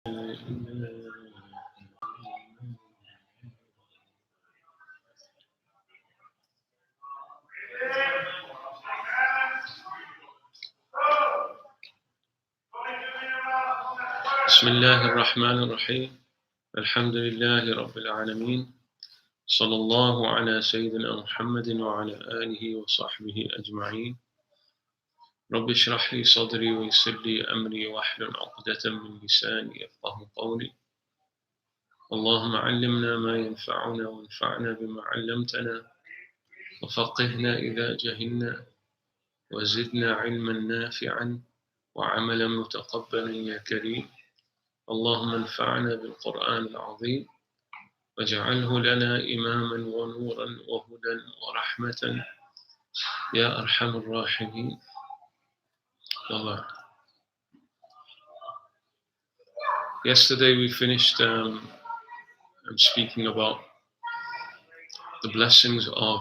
بسم الله الرحمن الرحيم الحمد لله رب العالمين صلى الله على سيدنا محمد وعلى آله وصحبه أجمعين رب اشرح لي صدري ويسر لي أمري واحلل عقدة من لساني يفقه قولي اللهم علمنا ما ينفعنا وانفعنا بما علمتنا وفقهنا إذا جهلنا وزدنا علما نافعا وعملا متقبلا يا كريم اللهم انفعنا بالقرآن العظيم واجعله لنا إماما ونورا وهدى ورحمة يا أرحم الراحمين. Allah. Yesterday we finished speaking about the blessings of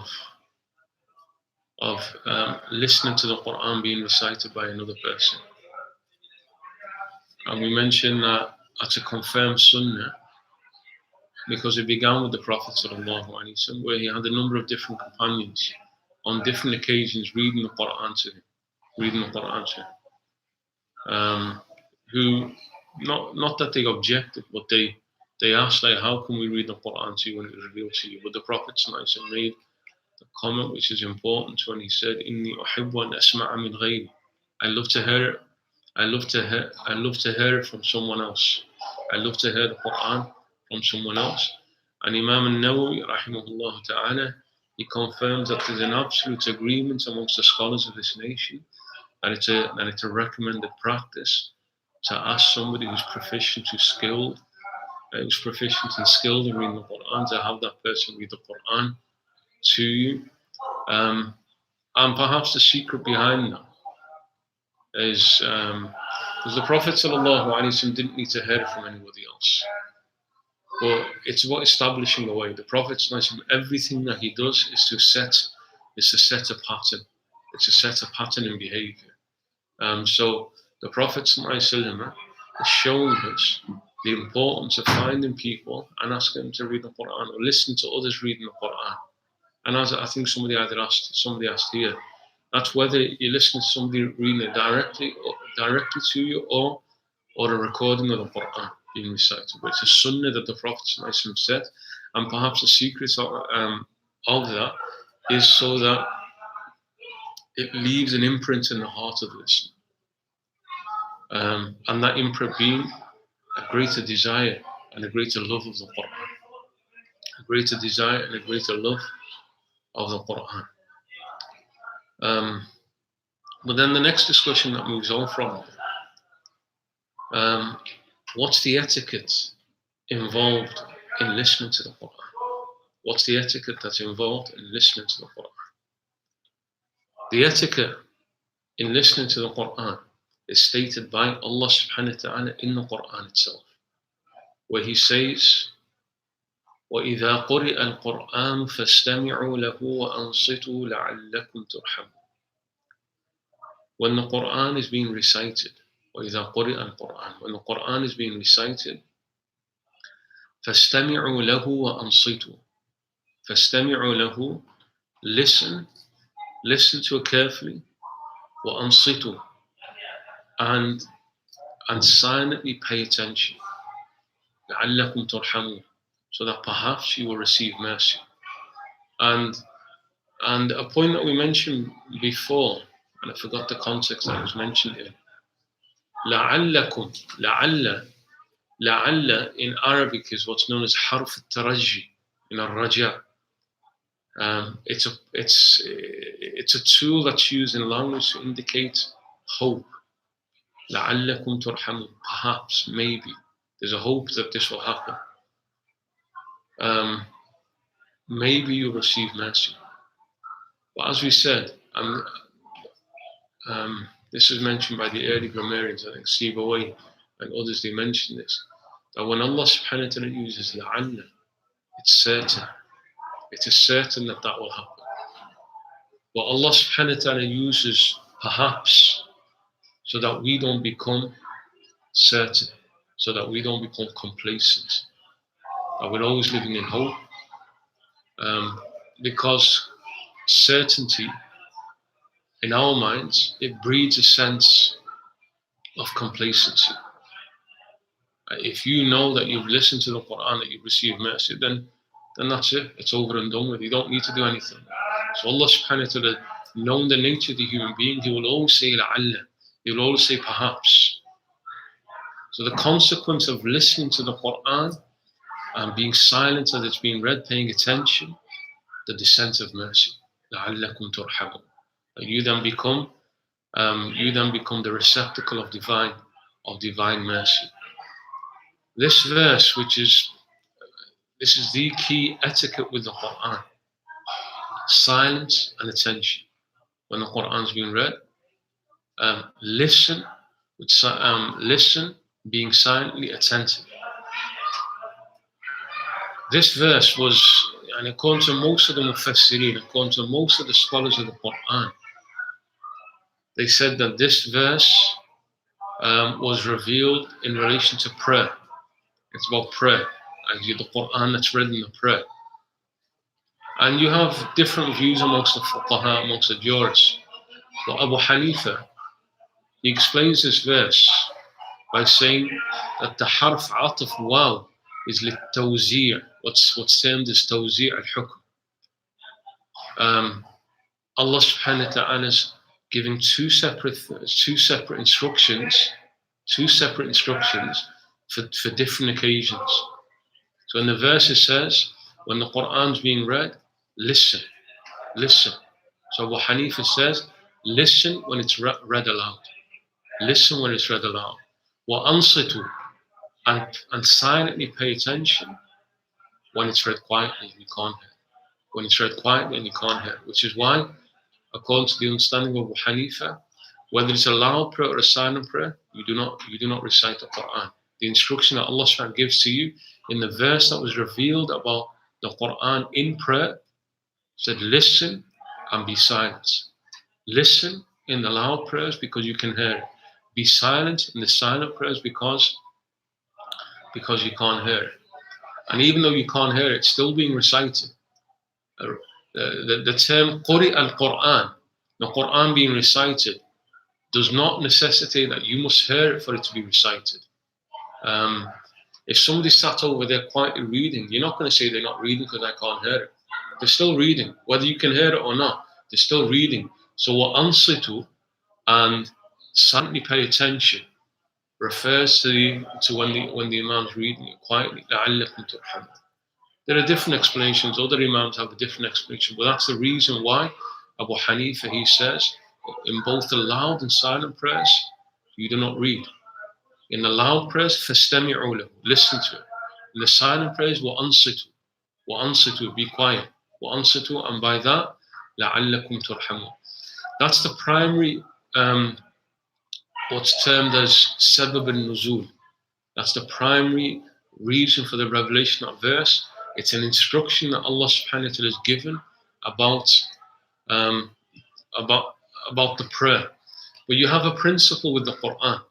listening to the Quran being recited by another person. And we mentioned that that's a confirmed sunnah because it began with the Prophet ﷺ, where he had a number of different companions on different occasions reading the Quran to him, who not that they objected, but they asked, like, how can we read the Quran to you when it was revealed to you? But the Prophet ﷺ made the comment which is important when he said, "Inni uhibbu an asma'a min ghayri." I love to hear it from someone else. I love to hear the Quran from someone else. And Imam al-Nawawi, rahimahullah ta'ala, he confirms that there's an absolute agreement amongst the scholars of this nation that it's a recommended practice to ask somebody who's proficient and skilled in reading the Quran, to have that person read the Quran to you. And perhaps the secret behind that is because the Prophet ﷺ didn't need to hear it from anybody else. But it's about establishing a way. The Prophet ﷺ, everything that he does is to set a pattern. It's to set a pattern in behavior. So the Prophet ﷺ has shown us the importance of finding people and asking them to read the Quran or listen to others reading the Quran. And as I think somebody asked here, that's whether you listen to somebody reading it directly to you or a recording of the Quran being recited. But it's a sunnah that the Prophet ﷺ said, and perhaps the secret of that is so that it leaves an imprint in the heart of the listener. And that imprint being a greater desire and a greater love of the Quran. A greater desire and a greater love of the Quran. But then the next discussion that moves on from what's the etiquette involved in listening to the Quran? What's the etiquette that's involved in listening to the Quran? The etiquette in listening to the Quran is stated by Allah subhanahu wa ta'ala in the Quran itself, where He says, وَإِذَا قُرِئَ الْقُرْآنُ فَاسْتَمِعُوا لَهُ وَأَنصِتُوا لَعَلَّكُمْ تُرْحَمُونَ. When the Quran is being recited, وَإِذَا قُرِئَ الْقُرْآنُ, when the Quran is being recited, فَاسْتَمِعُوا لَهُ وَأَنصِتُوا. فَاسْتَمِعُوا لَهُ, listen to it carefully, وَأَنصِتُوا, and silently pay attention, لَعَلَّكُمْ تُرْحَمُونَ, so that perhaps you will receive mercy. And a point that we mentioned before, and I forgot the context that was mentioned in, لَعَلَّكُمْ, لَعَلَّ in Arabic is what's known as حرف الترجي in al-raja. It's a tool that's used in language to indicate hope. لَعَلَّكُمْ تُرْحَمُونَ, perhaps, maybe. There's a hope that this will happen. Maybe you'll receive mercy. But as we said, this was mentioned by the early grammarians, I think Sibawayh and others, they mentioned this, that when Allah subhanahu wa ta'ala uses la'alla, it's certain. It is certain that will happen. But Allah subhanahu wa ta'ala uses perhaps so that we don't become certain, so that we don't become complacent, that we're always living in hope, because certainty in our minds, it breeds a sense of complacency. If you know that you've listened to the Quran, that you've received mercy, then that's it. It's over and done with. You don't need to do anything. So Allah subhanahu wa ta'ala, knowing the nature of the human being, He will always say la'alla. He will always say perhaps. So the consequence of listening to the Quran and being silent as it's being read, paying attention, the descent of mercy. لَعَلَّكُمْ تُرْحَمُونَ. You then become the receptacle of divine mercy. This verse, this is the key etiquette with the Quran: silence and attention. When the Quran is being read, listen, being silently attentive. This verse was, and according to most of the mufassirin, according to most of the scholars of the Quran, they said that this verse was revealed in relation to prayer. It's about prayer, and the Quran that's read in the prayer. And you have different views amongst the fuqaha, amongst the jurists. But Abu Hanifa, he explains this verse by saying that the harf ataf waw is lit-tawzi', what's termed as tawzi' al-hukm. Allah subhanahu wa ta'ala is giving two separate instructions for different occasions. So in the verse it says, when the Quran's being read, listen. So Abu Hanifa says, listen when it's read aloud. Listen when it's read aloud. وَأَنصِتُوا, and silently pay attention when it's read quietly and you can't hear. When it's read quietly and you can't hear. Which is why, according to the understanding of Abu Hanifa, whether it's a loud prayer or a silent prayer, you do not recite the Quran. The instruction that Allah subhanahu gives to you in the verse that was revealed about the Quran in prayer said, listen and be silent. Listen in the loud prayers because you can hear it. Be silent in the silent prayers because you can't hear it. And even though you can't hear it, it's still being recited. The term Quri al-Quran, the Quran being recited, does not necessitate that you must hear it for it to be recited. If somebody sat over there quietly reading, you're not going to say they're not reading because I can't hear it. They're still reading. Whether you can hear it or not, they're still reading. So وَأَنصِتُوا, and silently pay attention, refers to when the Imam's reading it quietly. لَعَلَّكُمْ تُرْحَمُونَ. There are different explanations. Other Imams have a different explanation. But that's the reason why Abu Hanifa, he says, in both the loud and silent prayers, you do not read. In the loud prayers, فَاسْتَمِعُوا لَهُ, listen to it. In the silent prayers, وَأَنصِتُوا, be quiet. وَأَنصِتُوا, and by that, لَعَلَّكُمْ تُرْحَمُونَ. That's the primary, what's termed as sabab al-nuzul. That's the primary reason for the revelation of verse. It's an instruction that Allah subhanahu wa ta'ala has given about the prayer. But you have a principle with the Quran.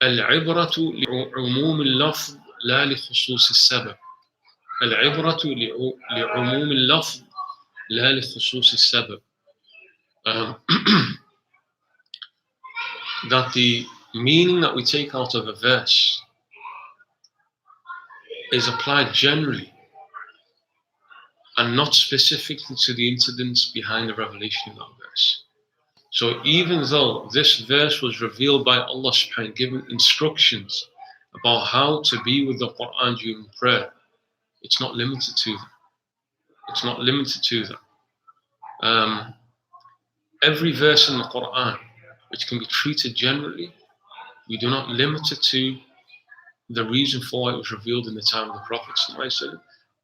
العبرة لعموم اللفظ لا لخصوص السبب. العبرة لعموم اللفظ لا لخصوص السبب. That the meaning that we take out of a verse is applied generally and not specifically to the incidents behind the revelation of that verse. So even though this verse was revealed by Allah subhanahu wa ta'ala, giving instructions about how to be with the Quran during prayer, it's not limited to that. Every verse in the Quran, which can be treated generally, we do not limit it to the reason for why it was revealed in the time of the Prophet.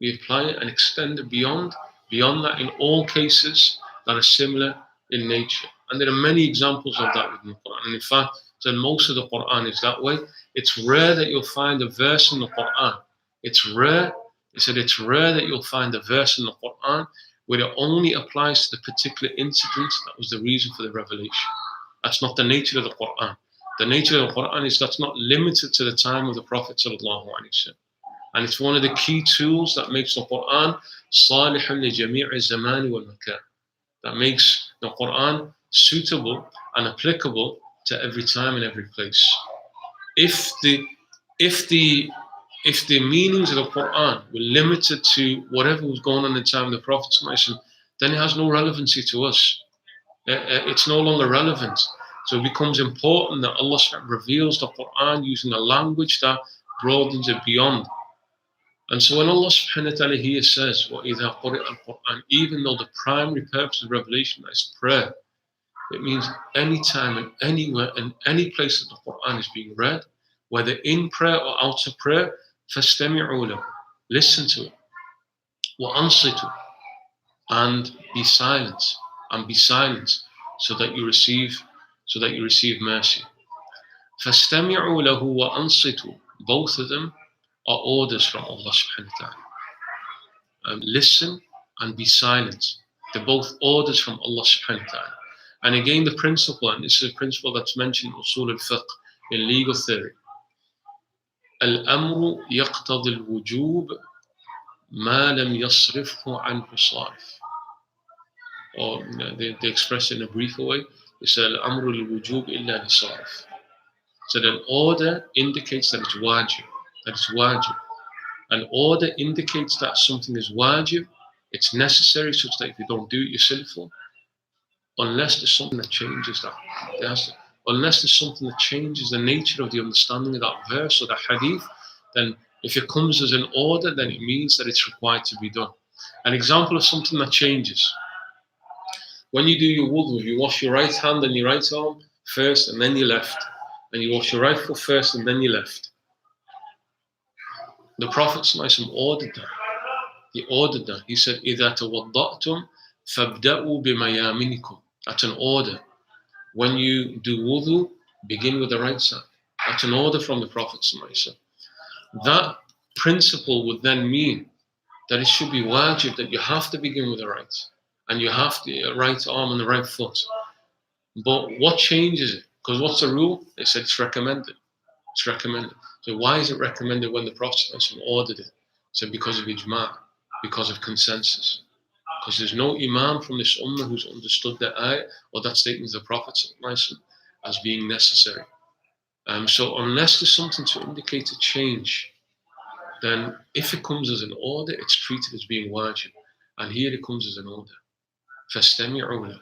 We apply it and extend it beyond that in all cases that are similar in nature. And there are many examples of that within the Quran. And in fact, most of the Quran is that way. It's rare that you'll find a verse in the Quran. It's rare that you'll find a verse in the Quran where it only applies to the particular incident that was the reason for the revelation. That's not the nature of the Quran. The nature of the Quran is that's not limited to the time of the Prophet sallallahu alaihi wasallam. And it's one of the key tools that makes the Quran salihun li jami' al-zaman wal makan. That makes the Quran suitable and applicable to every time and every place. If the meanings of the Quran were limited to whatever was going on in the time of the Prophet, then it has no relevancy to us. It's no longer relevant. So it becomes important that Allah reveals the Quran using a language that broadens it beyond. And so when Allah subhanahu wa ta'ala here says, وَإِذَا قُرِئَ الْقُرْآنِ, even though the primary purpose of revelation is prayer, it means any time and anywhere and any place that the Quran is being read, whether in prayer or out of prayer, فَاسْتَمِعُوا لَهُ, listen to it. وَأَنصِتُوا, and be silent, so that you receive mercy. فَاسْتَمِعُوا لَهُ وَأَنصِتُوا, both of them are orders from Allah subhanahu wa ta'ala. Listen and be silent. They're both orders from Allah subhanahu wa ta'ala. And again, the principle, and this is a principle that's mentioned in usul al-fiqh, in legal theory. Al-amru yaqtadi al-wujub ma lam yasrifhu anhu sarif. Or they express it in a briefer way. They say al-amru al-wujub illa li-sarif. So that order indicates that it's wajib. An order indicates that something is wajib, it's necessary, such that if you don't do it, you're sinful, unless there's something that changes that. Unless there's something that changes the nature of the understanding of that verse or that hadith, then if it comes as an order, then it means that it's required to be done. An example of something that changes. When you do your wudu, you wash your right hand and your right arm first and then your left. And you wash your right foot first and then your left. The Prophet ordered that. He ordered that. He said, إِذَا تَوَضَّأْتُمْ فَابْدَأُوا بِمَيَامِنِكُمْ. That's an order. When you do wudu, begin with the right side. That's an order from the Prophet. That principle would then mean that it should be wajib, that you have to begin with the right. And you have the right arm and the right foot. But what changes it? Because what's the rule? They said it's recommended. It's recommended. So why is it recommended when the Prophet ordered it? So because of ijma', because of consensus. Because there's no imam from this ummah who's understood that ayah or that statement of the Prophet as being necessary. So unless there's something to indicate a change, then if it comes as an order, it's treated as being wajib. And here it comes as an order. فَاسْتَمِعُوا لَهُ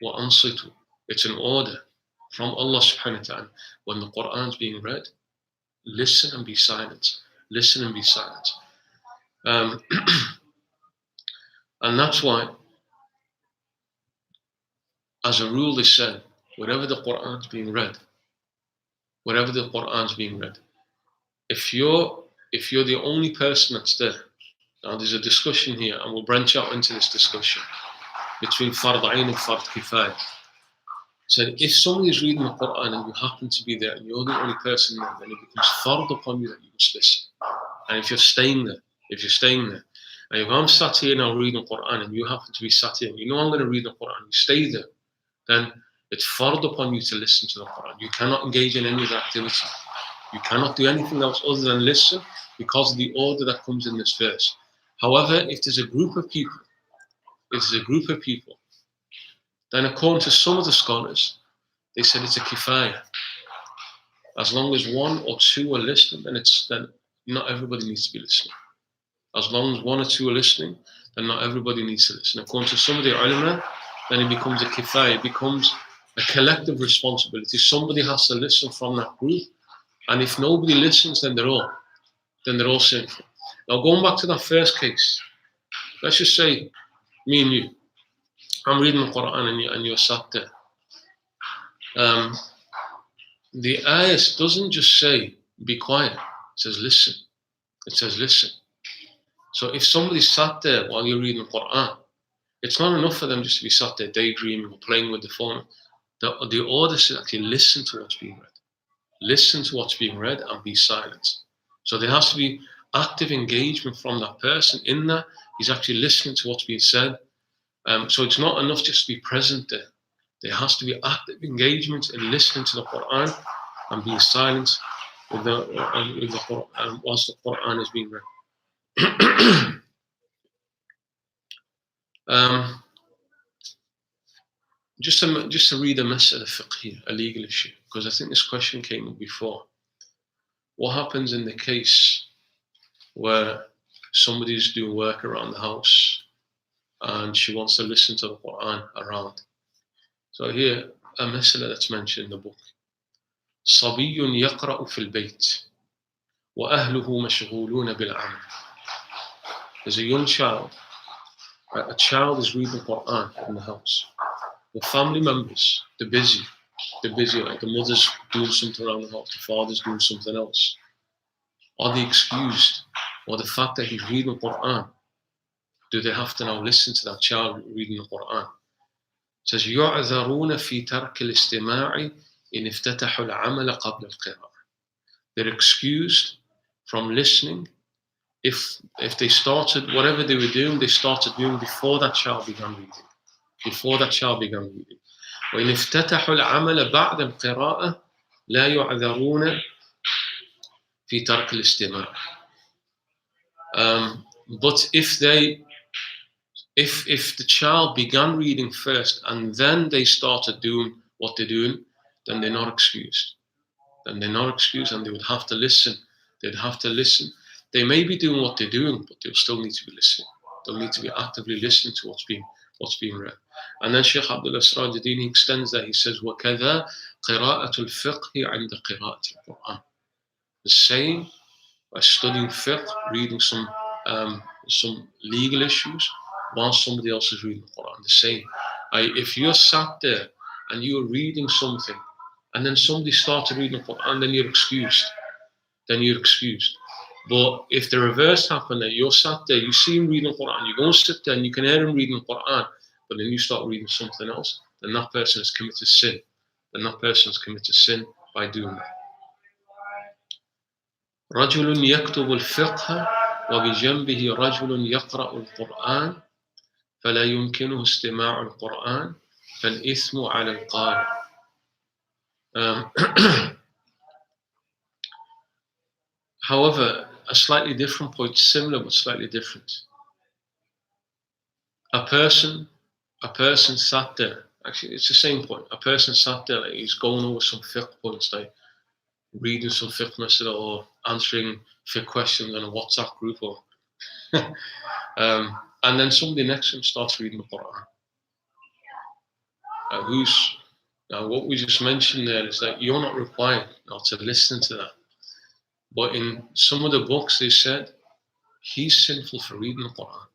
وَأَنصِتُوا. It's an order from Allah subhanahu wa ta'ala. When the Quran's being read, listen and be silent. Listen and be silent. And that's why, as a rule, they said, wherever the Quran's being read, if you're the only person that's there, now there's a discussion here, and we'll branch out into this discussion between Fard Ayn and Fard Kifaya. So if somebody is reading the Quran and you happen to be there and you're the only person there, then it becomes fard upon you that you must listen. And if you're staying there, and if I'm sat here now reading the Quran and you happen to be sat here and you know I'm going to read the Quran, you stay there, then it's fard upon you to listen to the Quran. You cannot engage in any other activity. You cannot do anything else other than listen because of the order that comes in this verse. However, if there's a group of people, then according to some of the scholars, they said it's a kifaya. As long as one or two are listening, then not everybody needs to be listening. As long as one or two are listening, then not everybody needs to listen. According to some of the ulama, then it becomes a kifaya, it becomes a collective responsibility. Somebody has to listen from that group, and if nobody listens, then they're all sinful. Now going back to that first case, let's just say me and you, I'm reading the Quran and you're sat there. The ayah doesn't just say be quiet, it says listen. So if somebody sat there while you're reading the Quran, it's not enough for them just to be sat there daydreaming or playing with the phone. The order is actually listen to what's being read. Listen to what's being read and be silent. So there has to be active engagement from that person in that. He's actually listening to what's being said. So it's not enough just to be present there. There has to be active engagement in listening to the Quran and being silent with whilst the Quran is being read. Just to read a mas'ala fiqhiyya, a legal issue, because I think this question came up before. What happens in the case where somebody's doing work around the house and she wants to listen to the Quran around? So here, a mas'ala that's mentioned in the book. صبي يقرأ في البيت وأهله مشغولون بالعمل. There's a young child. A child is reading the Quran in the house. The family members, they're busy. Like the mother's doing something around the house, the father's doing something else. Are they excused? Or the fact that he's reading the Quran, do they have to now listen to that child reading the Quran? It says, يُعْذَرُونَ فِي تَرْكِ الْإِسْتِمَاعِ إِنْ افتتحوا العمل قبل القراءة. They're excused from listening if they started, whatever they were doing, they started doing before that child began reading. وإن افتتحوا العمل بعد القراءة لا يعذرون في ترك الاستماع. But if the child began reading first and then they started doing what they're doing, then they're not excused. And they would have to listen. They may be doing what they're doing, but they'll still need to be listening. They'll need to be actively listening to what's being read. And then Shaykh Abdullah Sirajuddin, he extends that. He says, وَكَذَا قِرَاءَةُ الْفِقْهِ عِنْدَ قِرَاءَةِ الْقُرْآنِ. The same by studying fiqh, reading some legal issues, while somebody else is reading the Quran. The same. If you're sat there and you're reading something, and then somebody started reading the Quran, then you're excused. But if the reverse happened, that you're sat there, you see him reading the Quran, you go and sit there and you can hear him reading the Quran, but then you start reading something else, then that person has committed sin. By doing that. رجل يكتب الفقه وبجنبه رجل يقرأ القرآن فلا يمكنه استماع القرآن فالإثم على القارئ. However, a slightly different point, similar but slightly different. A person sat there. Actually, it's the same point. A person sat there, like he's going over some fiqh points, like reading some fiqh masala or answering fiqh questions in a WhatsApp group, or and then somebody next to him starts reading the Quran. What we just mentioned there is that you're not required not to listen to that. But in some of the books, they said he's sinful for reading the Quran.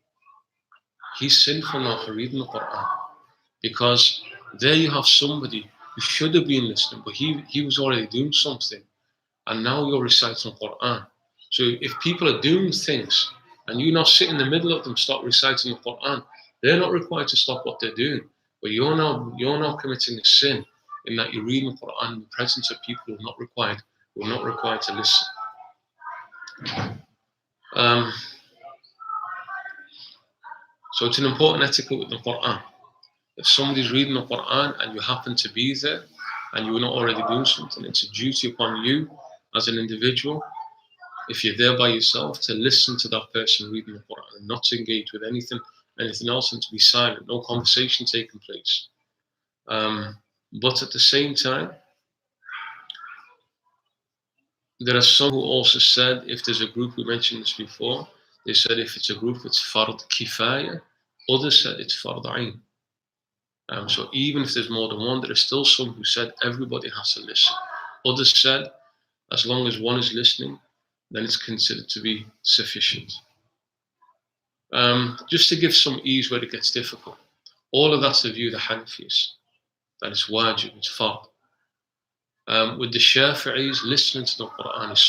He's sinful now for reading the Quran, because there you have somebody who should have been listening, but he was already doing something, and now you're reciting the Quran. So if people are doing things and you now sit in the middle of them, start reciting the Quran, they're not required to stop what they're doing, but you're now committing a sin in that you're reading the Quran in the presence of people who are not required to listen. So it's an important etiquette with the Quran. If somebody's reading the Quran and you happen to be there and you're not already doing something, it's a duty upon you as an individual, if you're there by yourself, to listen to that person reading the Quran and not to engage with anything else, and to be silent, no conversation taking place. But at the same time, there are some who also said, if there's a group, we mentioned this before, they said if it's a group, it's fard kifaya. Others said it's fard ayn. So even if there's more than one, there are still some who said everybody has to listen. Others said, as long as one is listening, then it's considered to be sufficient. Just to give some ease where it gets difficult. All of that's the view of the Hanafis, that it's wajib, it's fard. With the Shafi'is, listening to the Quran is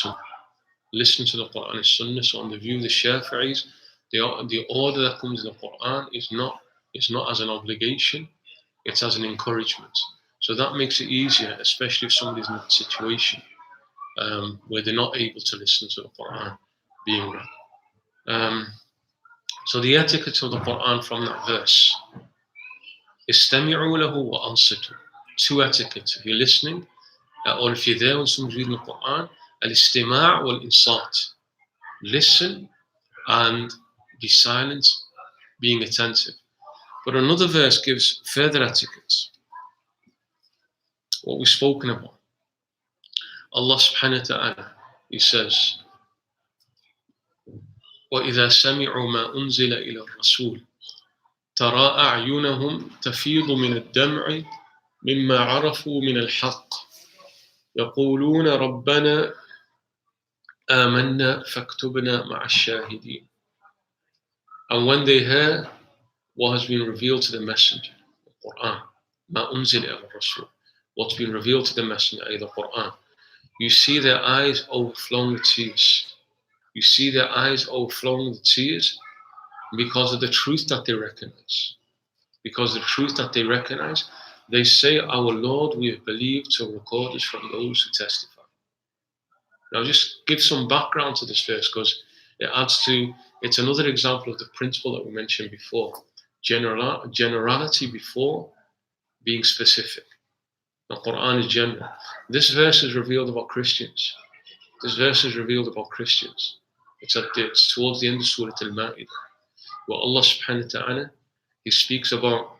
sunnah. So on the view of the Shafi'is, the order that comes in the Quran is not as an obligation, it's as an encouragement. So that makes it easier, especially if somebody's in a situation where they're not able to listen to the Quran being read. So the etiquette of the Quran from that verse is استمعوا له وأنصتوا. Two etiquettes. If you're listening, or if you're there when someone's reading the Quran, al-istima' wal-insat. Listen and be silent, being attentive. But another verse gives further etiquettes, what we've spoken about. Allah subhanahu wa ta'ala, He says, وَإِذَا سَمِعُوا مَا أُنزِلَ إِلَى الرَّسُولِ تَرَى أَعْيُنَهُمْ تَفِيضُ مِنَ الدَّمْعِ مِمَّا عَرَفُوا مِنَ الْحَقِّ يَقُولُونَ رَبَّنَا آمَنَّا فَاكْتُبْنَا مَعَ الشَّاهِدِينَ. And when they hear what has been revealed to the messenger, the Quran, مَا أُنزِلَ إِلَى الرَّسُولِ, what's been revealed to the messenger, the Quran, you see their eyes overflowing with tears. You see their eyes overflowing with tears because of the truth that they recognize. Because of the truth that they recognize, they say, our Lord, we have believed to record us from those who testify. Now just give some background to this verse because it's another example of the principle that we mentioned before. Generality before being specific. The Quran is general. This verse is revealed about Christians. This verse is revealed about Christians. It's towards the end of Surah Al-Ma'idah, where Allah subhanahu wa ta'ala, He speaks about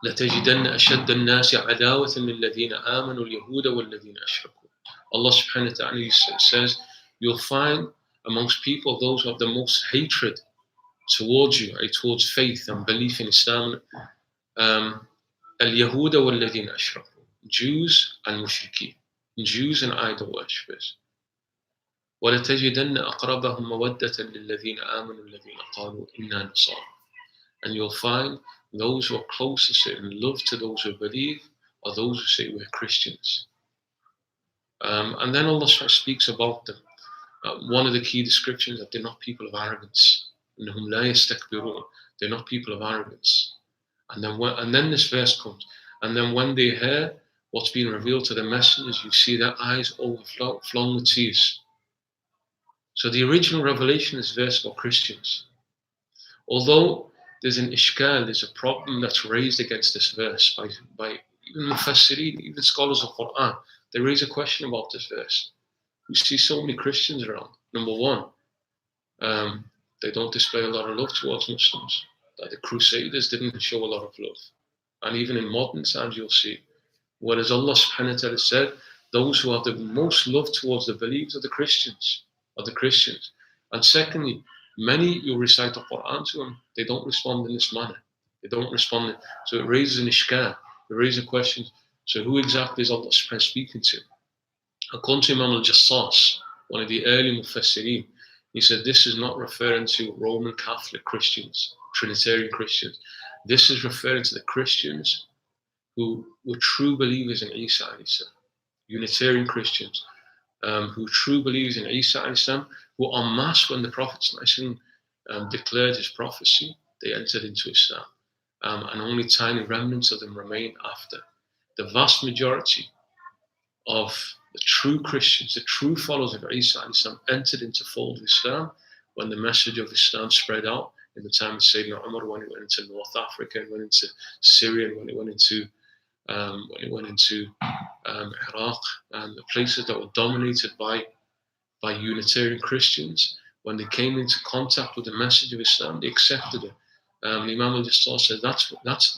لَتَجِدَنَّ أَشَدَّ النَّاسِ عَدَاوَةً لِلَّذِينَ آمَنُوا الْيَهُودَ وَالَّذِينَ أَشْرَكُوا. Allah subhanahu wa ta'ala says, you'll find amongst people those who have the most hatred towards you, towards faith and belief in Islam, الْيَهُودَ وَالَّذِينَ أَشْرَكُوا, Jews and mushrikeen, Jews and idol worshippers. وَلَتَجِدَنَّ أَقْرَبَهُمْ مَوَدَّةً لِلَّذِينَ آمَنُوا الَّذِينَ قَالُوا إِنَّا نَصَارَى. And you'll find those who are closest in love to those who believe are those who say we're Christians. And then Allah speaks about them. One of the key descriptions that they're not people of arrogance. إِنَّهُمْ لَا يَسْتَكْبِرُونَ. They're not people of arrogance. And then this verse comes. And then when they hear what's being revealed to the messengers, you see their eyes overflowing with tears. So the original revelation is verse about Christians. Although there's an ishkal, there's a problem that's raised against this verse by even mufassirin, even scholars of Quran. They raise a question about this verse. We see so many Christians around. Number one, they don't display a lot of love towards Muslims. Like the Crusaders didn't show a lot of love. And even in modern times you'll see. Whereas Allah subhanahu wa ta'ala said, those who have the most love towards the believers are the Christians. And secondly, many you recite the Quran to them, they don't respond in this manner. They don't respond. So it raises an ishkal. It raises a question. So who exactly is Allah speaking to? According to Imam al-Jassas, one of the early mufassirin, he said this is not referring to Roman Catholic Christians, Trinitarian Christians. This is referring to the Christians who were true believers in Isa alayhi salam, Unitarian Christians, who true believers in Isa alayhi salam, who en masse when the Prophet declared his prophecy, they entered into Islam. And only tiny remnants of them remain after. The vast majority of the true Christians, the true followers of Isa alayhi salam, entered into fold of Islam when the message of Islam spread out in the time of Sayyidina Umar, when it went into North Africa, and went into Syria, and when it went into Iraq, and the places that were dominated by Unitarian Christians. When they came into contact with the message of Islam, they accepted it. Imam al-Jassas said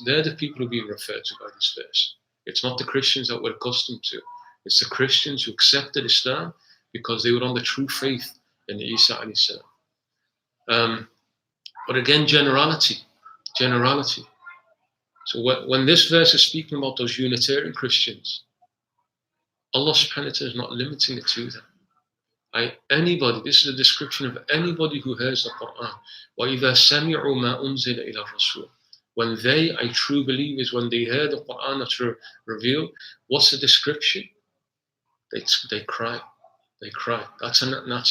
they're the people who are being referred to by this verse. It's not the Christians that we're accustomed to. It's the Christians who accepted Islam because they were on the true faith in Isa alayhi salam. But again, generality. So when this verse is speaking about those Unitarian Christians, Allah subhanahu wa ta'ala is not limiting it to them. Anybody, this is a description of anybody who hears the Quran. وَإِذَا سَمِعُوا مَا أُنزِلَ إِلَى الرَّسُولِ. When they, true believers, when they hear the Quran that's revealed, what's the description? They cry. They cry. That's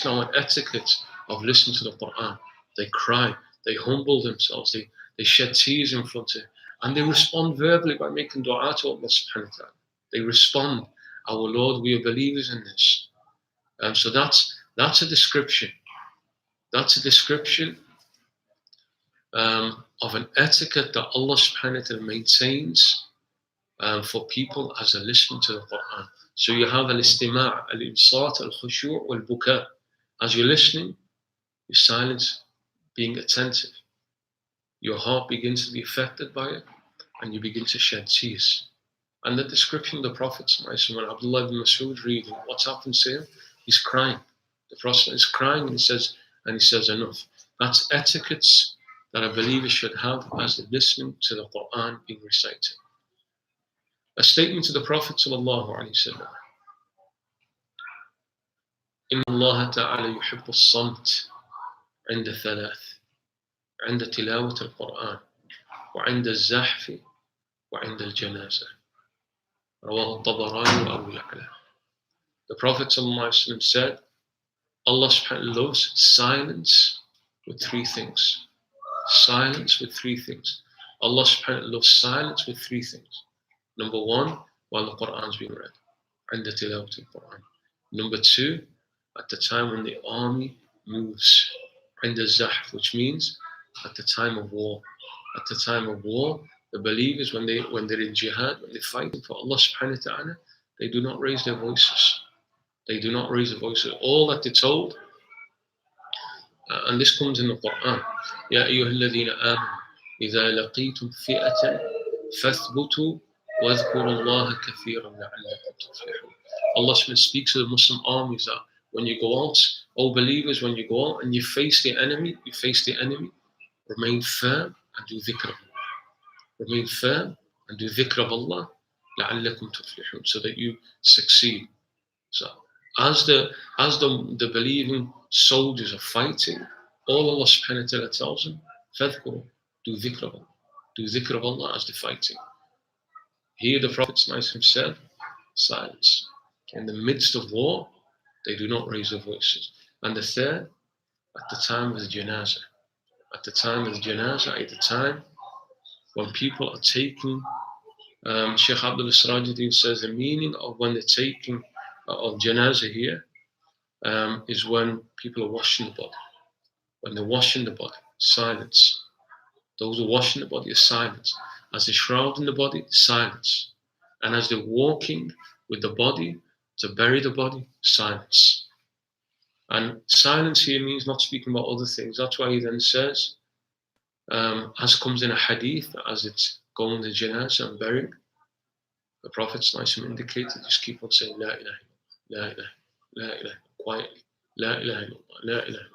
now an etiquette of listening to the Quran. They cry. They humble themselves. They shed tears in front of it. And they respond verbally by making dua to Allah subhanahu wa ta'ala. They respond, our Lord, we are believers in this. So that's a description. That's a description of an etiquette that Allah subhanahu wa ta'ala maintains for people as they listen to the Quran. So you have al-istima', al-insat, al-khushu' wal-buka. As you're listening, your silence, being attentive. Your heart begins to be affected by it, and you begin to shed tears. And the description of the Prophet, when Abdullah ibn Mas'ud reading, what's happened to him? He's crying. The Prophet is crying, and he says, enough. That's etiquettes that a believer should have as they're listening to the Quran being recited. A statement to the Prophet sallallahu alaihi wasallam. إن الله تعالى يحب الصمت عند ثلاث عند تلاوة القرآن وعند الزحف وعند الجنازة رواه الطبراني وأبو يعلى. The Prophet ﷺ said, Allah subhanahu wa ta'ala loves silence with three things. Silence with three things. Allah subhanahu wa ta'ala loves silence with three things. Number one, while the Quran is being read. عند تلاوة القرآن. Number two, at the time when the army moves. عند الزحف, which means at the time of war. At the time of war, the believers, when they're in jihad, when they're fighting for Allah subhanahu wa ta'ala, they do not raise their voices. They do not raise their voices. All that they're told, and this comes in the Quran, يا أيها الذين آمنوا إذا لقيتم فئة فاثبتوا واذكروا الله كثيرا لعلكم تفلحون. Allah speaks to the Muslim armies that when you go out, O believers, when you go out and you face the enemy, remain firm and do dhikr of Allah. Remain firm and do dhikr of Allah لعلكم تفلحون, so that you succeed. So as the believing soldiers are fighting, all Allah subhanahu wa ta'ala tells them, فَذْكُرُوا, do dhikr of Allah. Do dhikr of Allah as they're fighting. Here the Prophet said, silence. In the midst of war, they do not raise their voices. And the third, at the time of the janazah. At the time of the janazah, at the time when people are taking, Shaykh Abdul Sirajuddin says the meaning of when they're taking of janazah here is when people are washing the body. When they're washing the body, silence. Those who are washing the body are silence. As they're shrouding the body, silence. And as they're walking with the body to bury the body, silence. And silence here means not speaking about other things. That's why he then says, as comes in a hadith, as it's going to janazah and burying, the Prophet indicated, just keep on saying, La ilaha illallah, La ilaha, La ilaha, quietly, La ilaha illallah, La ilaha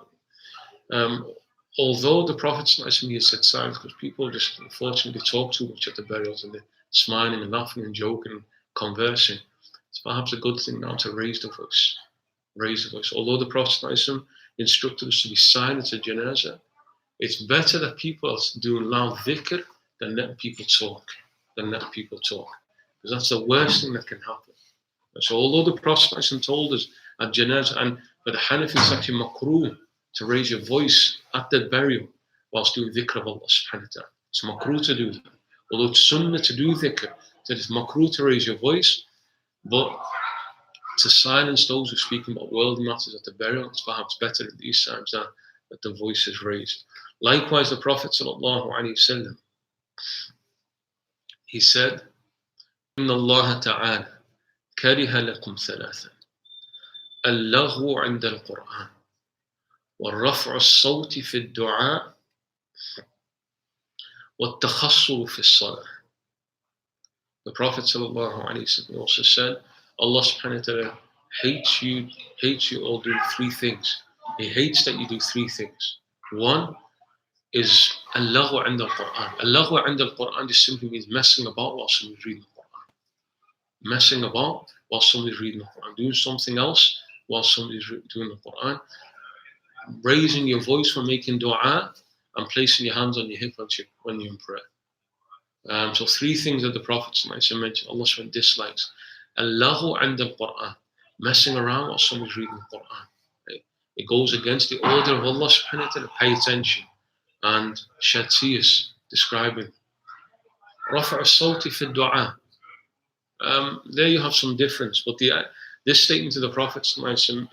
illallah. Although the Prophet he said silence, because people just unfortunately talk too much at the burials and they're smiling and laughing and joking and conversing, it's perhaps a good thing now to raise the voice. Raise the voice. Although the Prophet instructed us to be silent at janazah, it's better that people are doing loud dhikr than letting people talk. Because that's the worst thing that can happen. So although the Prophet told us at janazah, and for the Hanafi it's actually makruh to raise your voice at the burial whilst doing dhikr of Allah subhanahu wa ta'ala. It's makruh to do that. Although it's sunnah to do dhikr, so it's makruh to raise your voice, but to silence those who are speaking about worldly matters at the burial, it's perhaps better at these times that the voice is raised. Likewise, the Prophet sallallahu alaihi wasallam, he said, إن الله تعالى كره لكم ثلاثا اللغو عند القرآن والرفع الصوت في الدعاء والتخصر في الصلاة. The Prophet sallallahu alaihi wasallam also said, Allah subhanahu wa ta'ala hates you all doing three things. He hates that you do three things. One is al-laghu 'inda al-Quran. Al-laghu 'inda al-Quran just simply means messing about while somebody's reading the Quran. Messing about while somebody's reading the Quran. Doing something else while somebody's doing the Quran. Raising your voice when making dua and placing your hands on your hip when you're in prayer. So three things that the Prophet mentioned Allah dislikes. Al-laghu 'inda al-Quran. Messing around while somebody's reading the Quran. Right? It goes against the order of Allah subhanahu wa ta'ala. Pay attention. And shed tears, describing Rafa' as-sawti fi du'a. There you have some difference, but this statement to the Prophet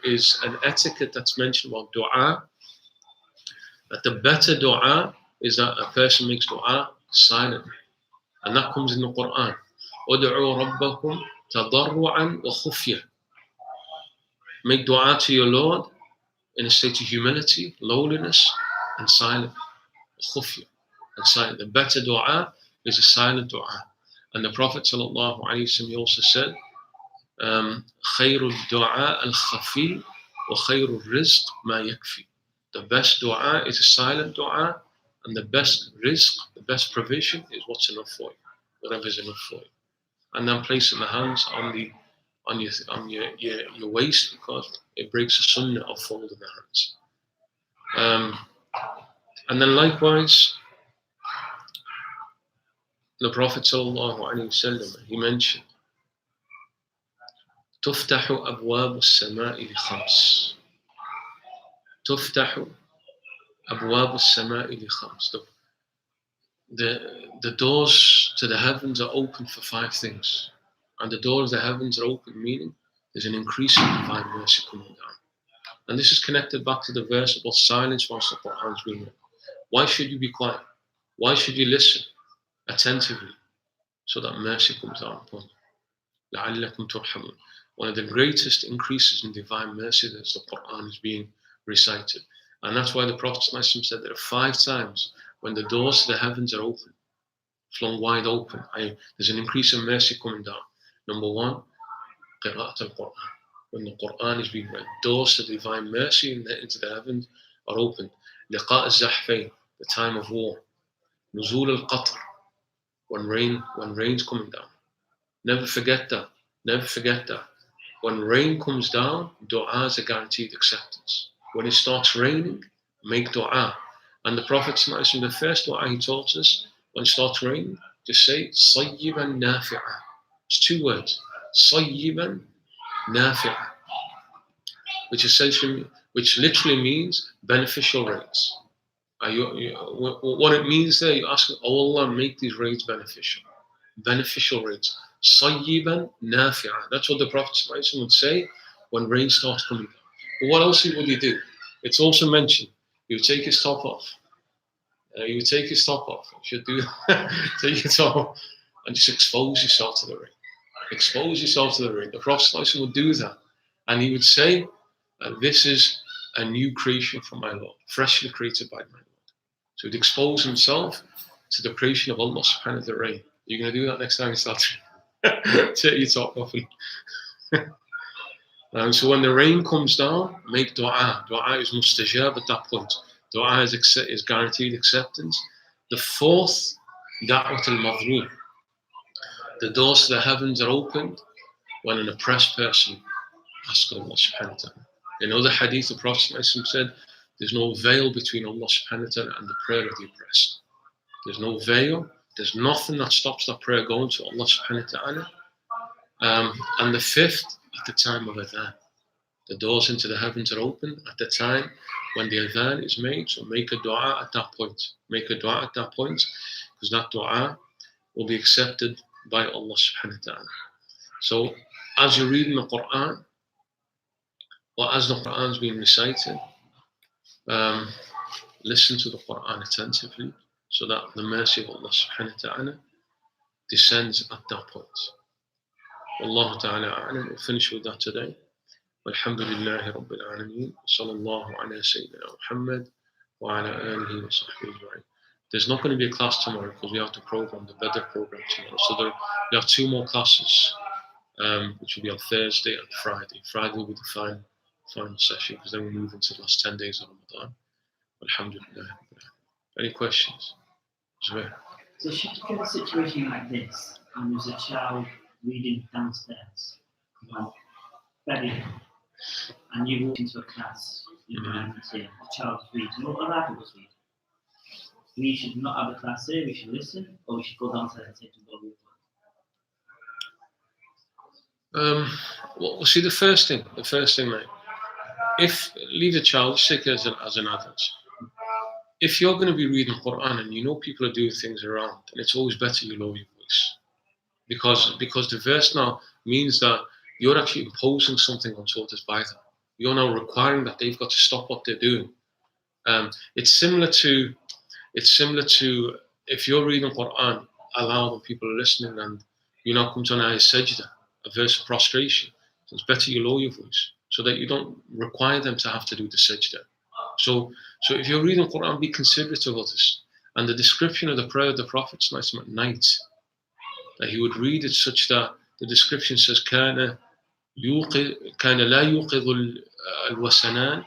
is an etiquette that's mentioned about dua, that the better dua is that a person makes dua silently. And that comes in the Quran. Ud'u rabbakum تضرعا وخفية. Make dua to your Lord in a state of humility, lowliness, and silence. خفية and silent. The better dua is a silent dua. And the Prophet ﷺ also said, خير الدعاء الخفي وخير الرزق ما يكفي. The best dua is a silent dua, and the best rizq, the best provision is what's enough for you, whatever is enough for you. And then placing the hands on your waist, because it breaks the sunnah of folding the hands. And then likewise, the Prophet ﷺ, he mentioned, تفتح أبواب السماء لخمس. تفتح أبواب السماء لخمس. The doors to the heavens are open for 5 things. And the doors of the heavens are open, meaning there's an increase in divine mercy coming down. And this is connected back to the verse about silence whilst the Quran is being read. Why should you be quiet? Why should you listen attentively? So that mercy comes down upon you. لَعَلَّكُمْ تُرْحَمُونَ. One of the greatest increases in divine mercy is the Quran is being recited. And that's why the Prophet said there are 5 times when the doors to the heavens are open, flung wide open. There's an increase in mercy coming down. Number 1, قراءة القرآن. When the Quran is being read, doors to divine mercy into the heavens are open. لقاء الزحفين, the time of war. نزول القطر, when rain's coming down. Never forget that. Never forget that. When rain comes down, dua is a guaranteed acceptance. When it starts raining, make dua. And the Prophet, the first dua he taught us, when it starts raining, just say, صَيِّبًا نَافِعًا. It's 2 words. صَيِّبًا نَافِعًا. Which literally means beneficial rains. What it means there, you ask, oh Allah, make these rains beneficial. Beneficial rains. صَيِّبًا نَافِعًا. That's what the Prophet would say when rain starts coming down. But what else would he do? It's also mentioned, he would take his top off. You would take his top off. You should do take your top off and just expose yourself to the rain. Expose yourself to the rain. The Prophet would do that. And he would say, this is a new creation from my Lord, freshly created by my Lord. So he'd expose himself to the creation of Allah subhanahu wa ta'ala. You're going to do that next time you start to take your top off. And so when the rain comes down, make dua. Dua is mustajab at that point. Dua is guaranteed acceptance. The 4th, da'wat al-madhloom. The doors to the heavens are opened when an oppressed person asks Allah subhanahu wa ta'ala. In other hadith, the Prophet said, there's no veil between Allah subhanahu wa ta'ala and the prayer of the oppressed. There's no veil. There's nothing that stops that prayer going to Allah subhanahu wa ta'ala. And the 5th, at the time of adhan. The doors into the heavens are open at the time when the adhan is made. So make a dua at that point. Make a dua at that point, because that dua will be accepted by Allah subhanahu wa ta'ala. So as you're reading the Quran, or as the Quran is being recited, listen to the Quran attentively, so that the mercy of Allah subhanahu wa ta'ala descends at that point. Wallahu ta'ala a'lam. We'll finish with that today. Walhamdulillahi Rabbil Alameen. Sallallahu ala Sayyidina Muhammad wa ala alihi wa sahbihi ajma'in. There's not going to be a class tomorrow because we have to program the Badr program tomorrow. So we have 2 more classes, which will be on Thursday and Friday. Friday will be the final session, because then we move into the last 10 days of Ramadan. Alhamdulillah. Any questions? So should you get a situation like this, and there's a child reading downstairs, very, and you walk into a class, and the child is reading, or a adult was reading. We should not have a class here, we should listen, or we should go downstairs and take the ball. Well, see, the first thing, mate, leave the child, just take it as an adult. If you're going to be reading Quran and you know people are doing things around, then it's always better you lower your voice. Because the verse now means that you're actually imposing something on others by that. You're now requiring that they've got to stop what they're doing. It's similar to if you're reading Quran aloud and people are listening, and you now come to an ayah sajda a verse of prostration. So it's better you lower your voice so that you don't require them to have to do the sajda. So if you're reading Quran, be considerate of others. And the description of the prayer of the Prophet at night, that he would read it such that the description says, كان لا يوقظ الوسنان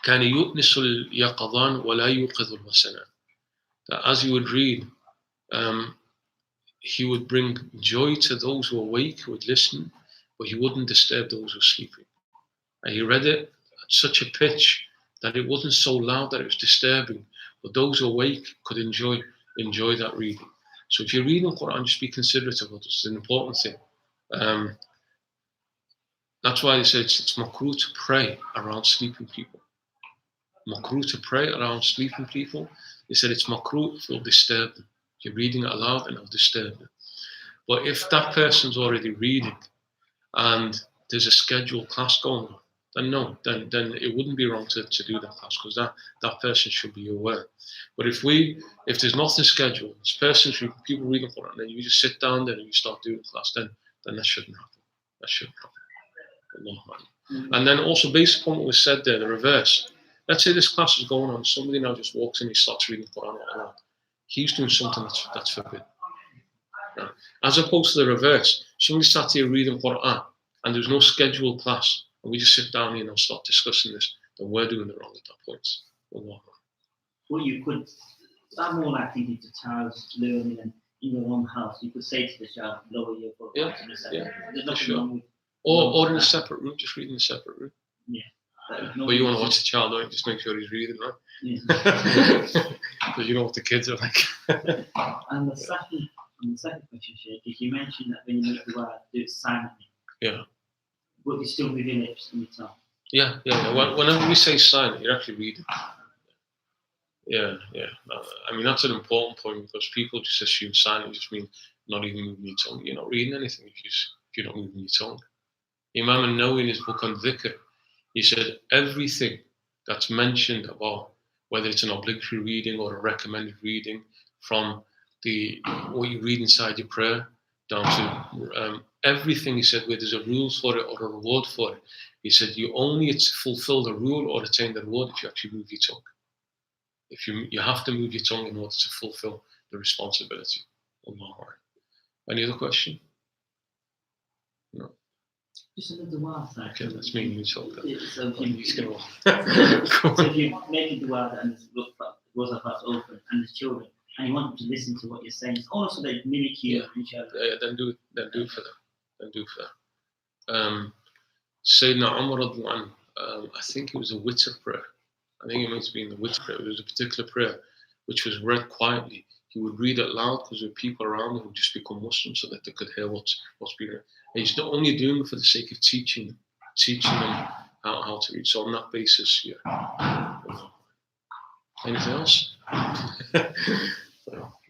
كان يؤنس اليقظان ولا يوقظ الوسنان. That as he would read, he would bring joy to those who are awake, who would listen, but he wouldn't disturb those who are sleeping. And he read it at such a pitch that it wasn't so loud that it was disturbing, but those who are awake could enjoy that reading. So if you're reading Quran, just be considerate of others. It's an important thing. That's why they say it's makruh to pray around sleeping people. Makruh to pray around sleeping people. They said it's makruh if it'll disturb them. If you're reading it aloud and it'll disturb them. But if that person's already reading and there's a scheduled class going on, then it wouldn't be wrong to do that class, because that person should be aware. But if there's nothing scheduled, people reading Quran, and then you just sit down there and you start doing the class, then that shouldn't happen. That shouldn't happen. And then also, based upon what was said there, the reverse. Let's say this class is going on, somebody now just walks in, he starts reading Quran aloud. He's doing something that's forbidden. Right? As opposed to the reverse, somebody sat here reading Quran and there's no scheduled class, and we just sit down here and start discussing this, then we're doing it wrong at that point. Well, you could, I'm more likely to child's learning and in your own house, you could say to the child, lower your voice. Yeah, there's nothing wrong with or in a separate room, just read in a separate room. Yeah. But you want to watch the child, don't you? Just make sure he's reading, right? Yeah. Because you know what the kids are like. And the second question, Shaykh, is you mentioned that when you make the word, do it silently. Yeah. But you still move your lips and your tongue. Yeah. Whenever we say silent, you're actually reading. Yeah. I mean, that's an important point, because people just assume silent just means not even moving your tongue. You're not reading anything if you're not moving your tongue. Imam an-Nawawi in his book on dhikr, he said everything that's mentioned about whether it's an obligatory reading or a recommended reading, from what you read inside your prayer down to everything, he said, where there's a rule for it or a reward for it, he said you only fulfill the rule or attain the reward if you actually move your tongue. If you have to move your tongue in order to fulfill the responsibility. Allahu Akbar. Any other question? No. Just another dua. Okay, that's me. You talk. So if you make a dua and the rosa parts open and the children, and you want them to listen to what you're saying, also they mimic you. Yeah, then do it for them. Sayyidina Umar, I think it was a witr prayer. I think it might have been the witr prayer. It was a particular prayer which was read quietly. He would read it loud because there were people around him who just become Muslims so that they could hear what's being read. And he's not only doing it for the sake of teaching them how to read. So on that basis, yeah. Anything else?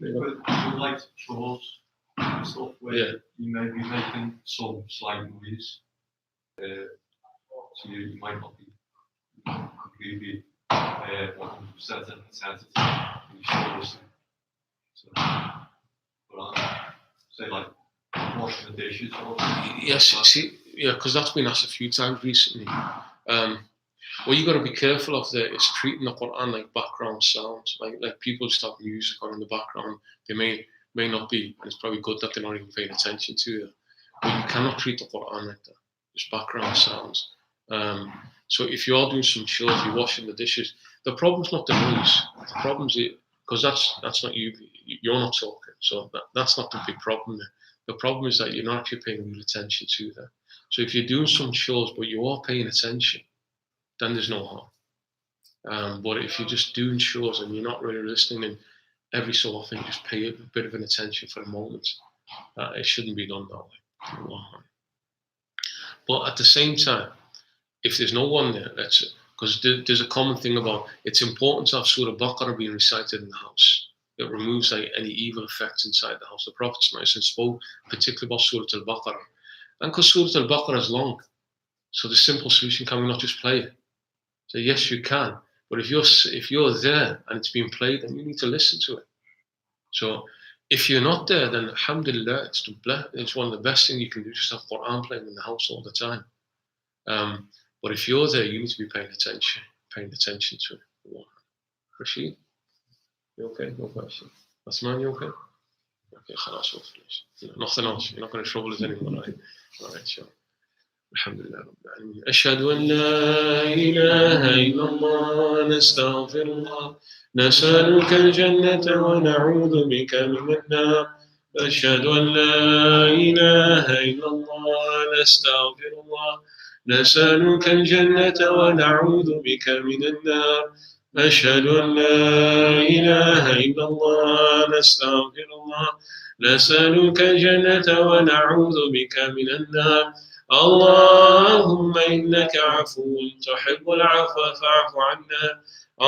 You like chores and stuff where you may be making some slight noise, so you might not be completely 100% sensitive. You still listen. So, but say like washing the dishes or yes, because that's been asked a few times recently. What you got to be careful of there is treating the Quran like background sounds. Like people just have music on in the background. They may not be, and it's probably good that they're not even paying attention to it. But you cannot treat the Quran like that. Just background sounds. So if you are doing some chores, you're washing the dishes, the problem's not the noise. The problem's because that's not you. You're not talking. So that's not the big problem there. The problem is that you're not actually paying real attention to that. So if you're doing some chores but you are paying attention, then there's no harm. But if you're just doing chores and you're not really listening, and every so often you just pay a bit of an attention for a moment, it shouldn't be done that way. No harm. But at the same time, if there's no one there, because there's a common thing about it's important to have Surah Baqarah being recited in the house. It removes any evil effects inside the house. The Prophet spoke particularly about Surah Al-Baqarah. And because Surah Al-Baqarah is long, so the simple solution, can we not just play it? So yes, you can. But if you're there and it's being played, then you need to listen to it. So If you're not there, then alhamdulillah, it's one of the best things you can do, just have Quran playing in the house all the time. But if you're there, you need to be paying attention to it. Rashid, you okay? No question. Asman, you okay? Okay, خلاص, we'll finish. Nothing else. You're not going to trouble us anymore, right? All right, sure. الحمد لله رب العالمين. أشهد أن لا إله إلا الله نستغفر الله نسألك الجنة ونعوذ بك من النار. أشهد أن لا إله إلا الله نستغفر الله نسألك الجنة ونعوذ بك من النار. أشهد أن لا إله إلا الله نستغفر الله نسألك الجنة ونعوذ بك من النار. اللهم إنك عفو تحب العفو فاعف عنا.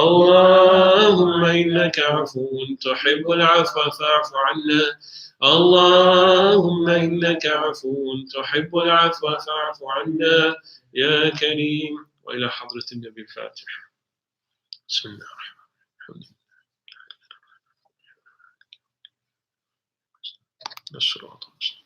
اللهم إنك عفو تحب العفو فاعف عنا. اللهم إنك عفو تحب العفو فاعف عنا يا كريم. وإلى حضرة النبي الفاتحة. بسم الله الرحمن الرحيم. الصراط المستقيم.